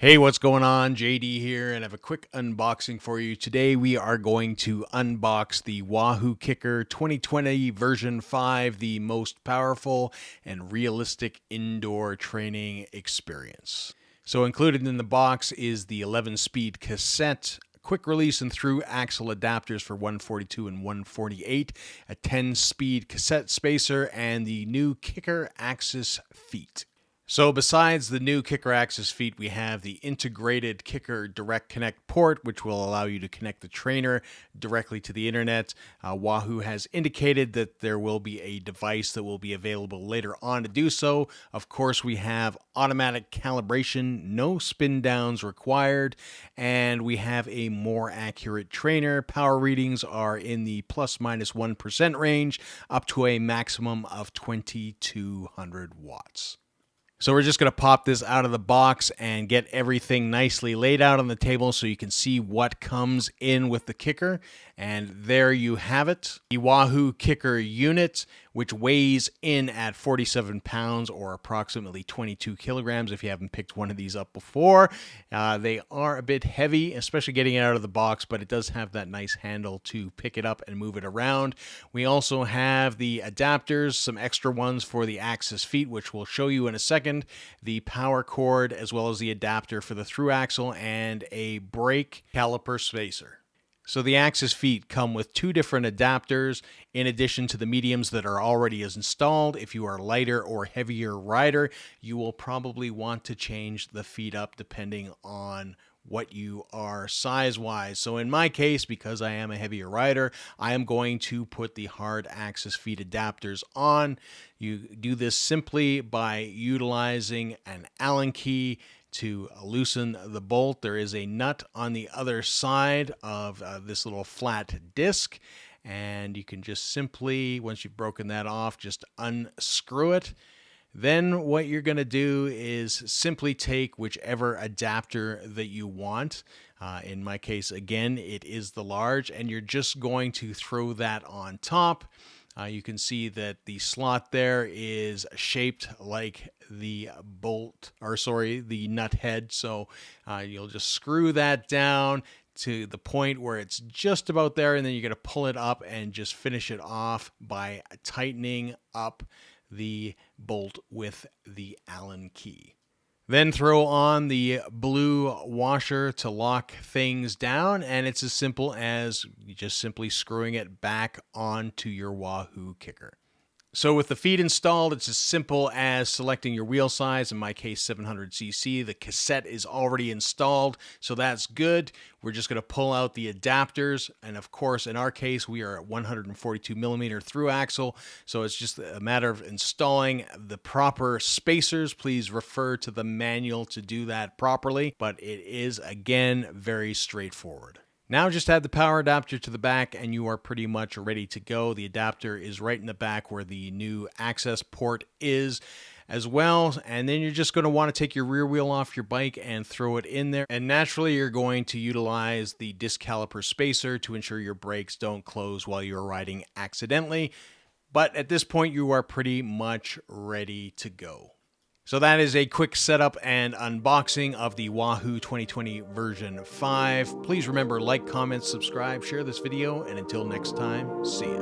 Hey, what's going on? JD here, and I have a quick unboxing for you. Today we are going to unbox the Wahoo Kickr 2020 version 5, the most powerful and realistic indoor training experience. So included in the box is the 11-speed cassette, quick release and through axle adapters for 142 and 148, a 10-speed cassette spacer, and the new Kickr Axis feet. So besides the new Kickr Axis feet, we have the integrated Kickr Direct Connect port, which will allow you to connect the trainer directly to the internet. Wahoo has indicated that there will be a device that will be available later on to do so. Of course, we have automatic calibration, no spin downs required, and we have a more accurate trainer. Power readings are in the plus minus 1% range, up to a maximum of 2200 watts. So we're just going to pop this out of the box and get everything nicely laid out on the table so you can see what comes in with the Kickr. And there you have it, the Wahoo Kickr unit, which weighs in at 47 pounds or approximately 22 kilograms if you haven't picked one of these up before. They are a bit heavy, especially getting it out of the box, but it does have that nice handle to pick it up and move it around. We also have the adapters, some extra ones for the Axis feet, which we'll show you in a second, the power cord, as well as the adapter for the through axle, and a brake caliper spacer. So the Axis feet come with two different adapters in addition to the mediums that are already installed. If you are a lighter or heavier rider, you will probably want to change the feet up depending on what you are size-wise. So in my case, because I am a heavier rider, I am going to put the hard Axis feet adapters on. You do this simply by utilizing an Allen key to loosen the bolt. There is a nut on the other side of this little flat disc, and you can just simply, once you've broken that off, just unscrew it. Then what you're going to do is simply take whichever adapter that you want. In my case, again, it is the large, and you're just going to throw that on top. You can see that the slot there is shaped like the the nut head. So you'll just screw that down to the point where it's just about there, and then you're going to pull it up and just finish it off by tightening up the bolt with the Allen key. Then throw on the blue washer to lock things down, and it's as simple as just simply screwing it back onto your Wahoo Kickr. So with the feet installed, it's as simple as selecting your wheel size, in my case 700cc. The cassette is already installed, so that's good. We're just going to pull out the adapters, and of course in our case we are at 142 millimeter through axle, so it's just a matter of installing the proper spacers. Please refer to the manual to do that properly, but it is again very straightforward. Now just add the power adapter to the back and you are pretty much ready to go. The adapter is right in the back where the new access port is as well. And then you're just going to want to take your rear wheel off your bike and throw it in there. And naturally you're going to utilize the disc caliper spacer to ensure your brakes don't close while you're riding accidentally. But at this point you are pretty much ready to go. So that is a quick setup and unboxing of the Wahoo 2020 version 5. Please remember, like, comment, subscribe, share this video, and until next time, see ya.